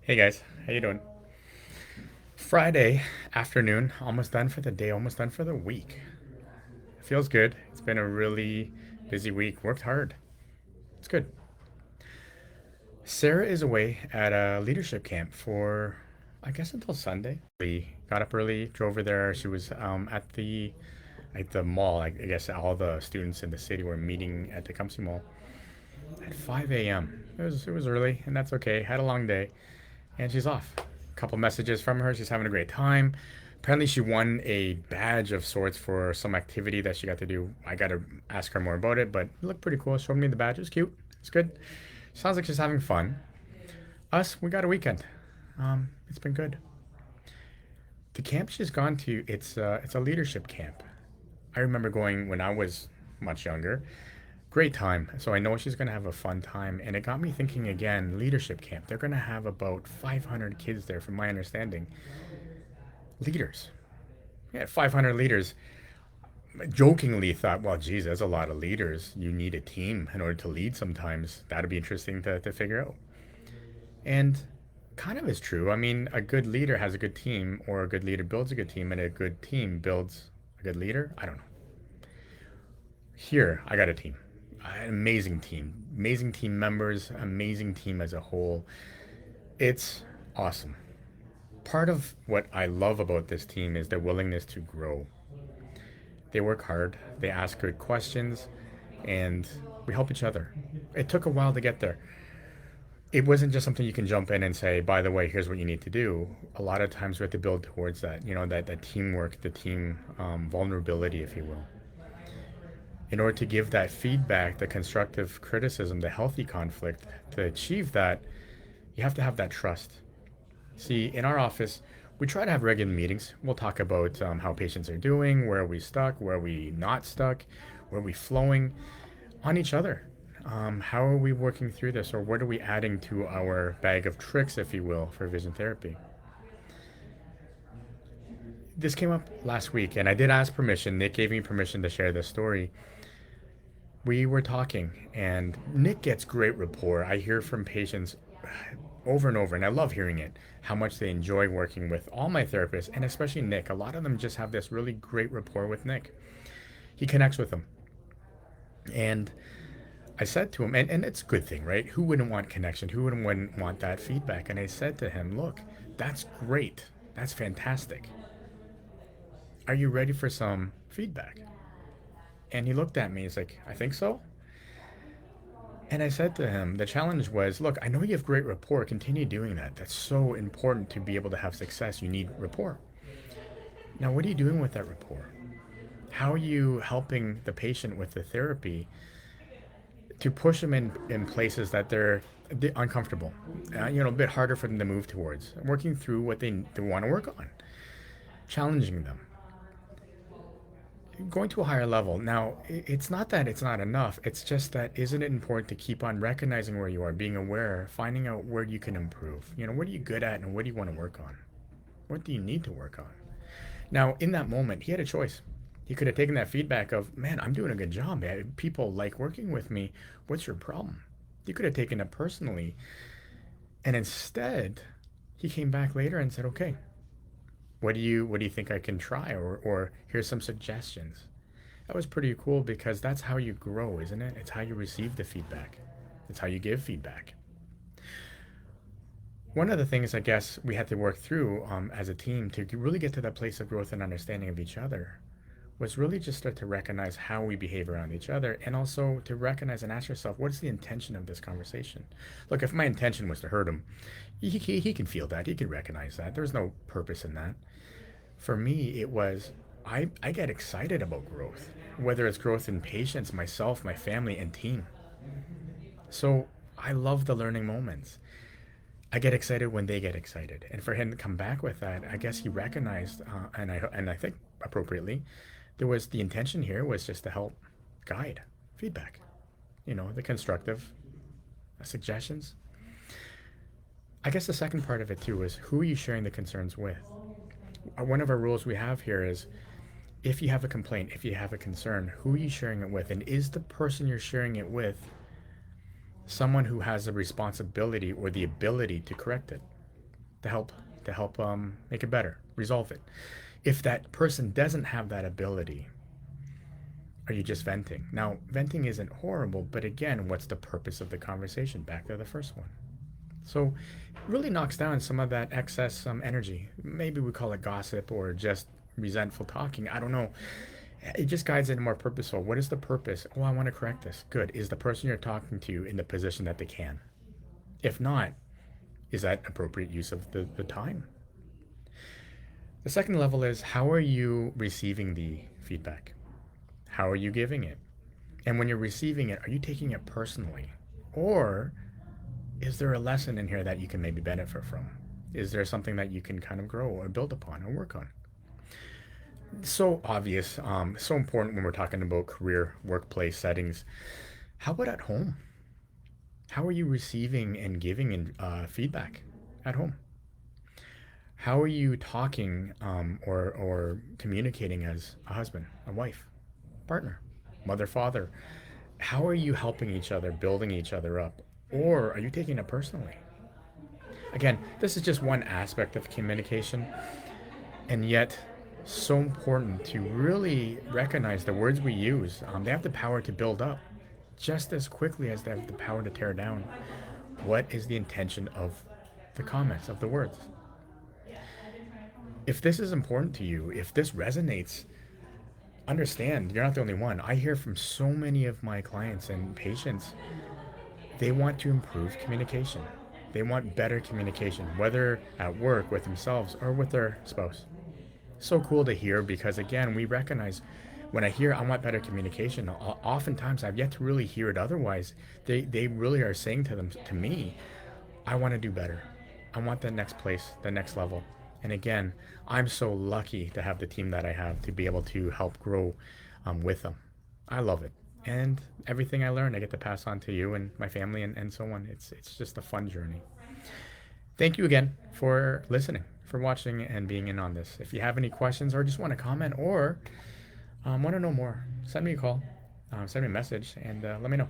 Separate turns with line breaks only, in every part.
Hey guys, how you doing? Friday afternoon, almost done for the day, almost done for the week. Feels good. It's been a really busy week. Worked hard. It's good. Sarah is away at a leadership camp for, I guess, until Sunday. We got up early, drove over there. She was at the mall. I guess all the students in the city were meeting at the Tecumseh Mall at 5 a.m. It was early, and that's okay. Had a long day, and she's off. A couple messages from her. She's having a great time. Apparently, she won a badge of sorts for some activity that she got to do. I got to ask her more about it, but it looked pretty cool. Showed me the badge. It was cute. It's good. Sounds like she's having fun. Us, we got a weekend. It's been good. The camp she's gone to, it's a leadership camp. I remember going when I was much younger. Great time. So I know she's going to have a fun time. And it got me thinking again, leadership camp. They're going to have about 500 kids there, from my understanding. Leaders. Yeah, 500 leaders. Jokingly thought, well, geez, that's a lot of leaders. You need a team in order to lead sometimes. That'd be interesting to figure out. And kind of is true. I mean, a good leader has a good team, or a good leader builds a good team, and a good team builds a good leader. I don't know. Here, I got a team. An amazing team. Amazing team members, amazing team as a whole. It's awesome. Part of what I love about this team is their willingness to grow. They work hard, they ask good questions, and we help each other. It took a while to get there. It wasn't just something you can jump in and say, by the way, here's what you need to do. A lot of times we have to build towards that, that teamwork, the team vulnerability, if you will. In order to give that feedback, the constructive criticism, the healthy conflict, to achieve that, you have to have that trust. See, in our office, we try to have regular meetings. We'll talk about how patients are doing, where are we stuck, where are we not stuck, where are we flowing on each other. How are we working through this, or what are we adding to our bag of tricks, if you will, for vision therapy? This came up last week, and I did ask permission. Nick gave me permission to share this story. We were talking, and Nick gets great rapport. I hear from patients over and over, and I love hearing it, how much they enjoy working with all my therapists, and especially Nick. A lot of them just have this really great rapport with Nick. He connects with them. And I said to him, and it's a good thing, right? Who wouldn't want connection? Who wouldn't want that feedback? And I said to him, look, that's great. That's fantastic. Are you ready for some feedback? And he looked at me. He's like, I think so. And I said to him, the challenge was, look, I know you have great rapport. Continue doing that. That's so important to be able to have success. You need rapport. Now, what are you doing with that rapport? How are you helping the patient with the therapy to push them in places that they're uncomfortable, a bit harder for them to move towards, working through what they want to work on, challenging them, going to a higher level. Now, it's not that it's not enough. It's just that isn't it important to keep on recognizing where you are, being aware, finding out where you can improve? What are you good at and what do you want to work on? What do you need to work on? Now, in that moment, he had a choice. He could have taken that feedback of, man, I'm doing a good job. Man. People like working with me. What's your problem? He could have taken it personally. And instead, he came back later and said, okay, what do you think I can try? Or here's some suggestions. That was pretty cool because that's how you grow, isn't it? It's how you receive the feedback. It's how you give feedback. One of the things I guess we had to work through as a team to really get to that place of growth and understanding of each other was really just start to recognize how we behave around each other, and also to recognize and ask yourself, what is the intention of this conversation? Look, if my intention was to hurt him, he can feel that. He can recognize that. There's no purpose in that. For me, it was I get excited about growth, whether it's growth in patients, myself, my family, and team. So I love the learning moments. I get excited when they get excited, and for him to come back with that, I guess he recognized, and I think appropriately, there was the intention here was just to help guide feedback, the constructive suggestions. I guess the second part of it too is who are you sharing the concerns with? One of our rules we have here is if you have a complaint, if you have a concern, who are you sharing it with? And is the person you're sharing it with someone who has the responsibility or the ability to correct it? to help make it better, resolve it. If that person doesn't have that ability, are you just venting? Now, venting isn't horrible, but again, what's the purpose of the conversation? Back to the first one. So, it really knocks down some of that excess energy. Maybe we call it gossip or just resentful talking. I don't know. It just guides it more purposeful. What is the purpose? Oh, I want to correct this. Good. Is the person you're talking to in the position that they can? If not, is that appropriate use of the time? The second level is how are you receiving the feedback? How are you giving it? And when you're receiving it, are you taking it personally? Or is there a lesson in here that you can maybe benefit from? Is there something that you can kind of grow or build upon or work on? So obvious, so important when we're talking about career, workplace settings. How about at home? How are you receiving and giving feedback at home? How are you talking or communicating as a husband, a wife, partner, mother, father? How are you helping each other, building each other up? Or are you taking it personally? Again, this is just one aspect of communication, and yet so important to really recognize the words we use. They have the power to build up just as quickly as they have the power to tear down. What is the intention of the comments, of the words? If this is important to you, if this resonates, understand you're not the only one. I hear from so many of my clients and patients, they want to improve communication. They want better communication, whether at work, with themselves, or with their spouse. So cool to hear because, again, we recognize when I hear I want better communication, oftentimes I've yet to really hear it otherwise. They really are saying to me, I want to do better. I want the next place, the next level. And again, I'm so lucky to have the team that I have to be able to help grow with them. I love it. And everything I learn, I get to pass on to you and my family and so on. It's just a fun journey. Thank you again for listening, for watching and being in on this. If you have any questions or just want to comment or want to know more, send me a call, send me a message, and let me know.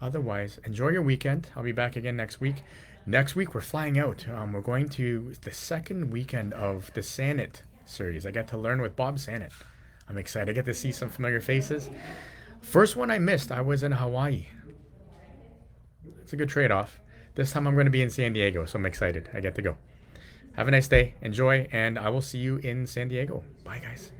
Otherwise, enjoy your weekend. I'll be back again next week. Next week, we're flying out. We're going to the second weekend of the Sanet series. I get to learn with Bob Sanet. I'm excited. I get to see some familiar faces. First one I missed, I was in Hawaii. It's a good trade-off. This time I'm going to be in San Diego, so I'm excited. I get to go. Have a nice day. Enjoy, and I will see you in San Diego. Bye, guys.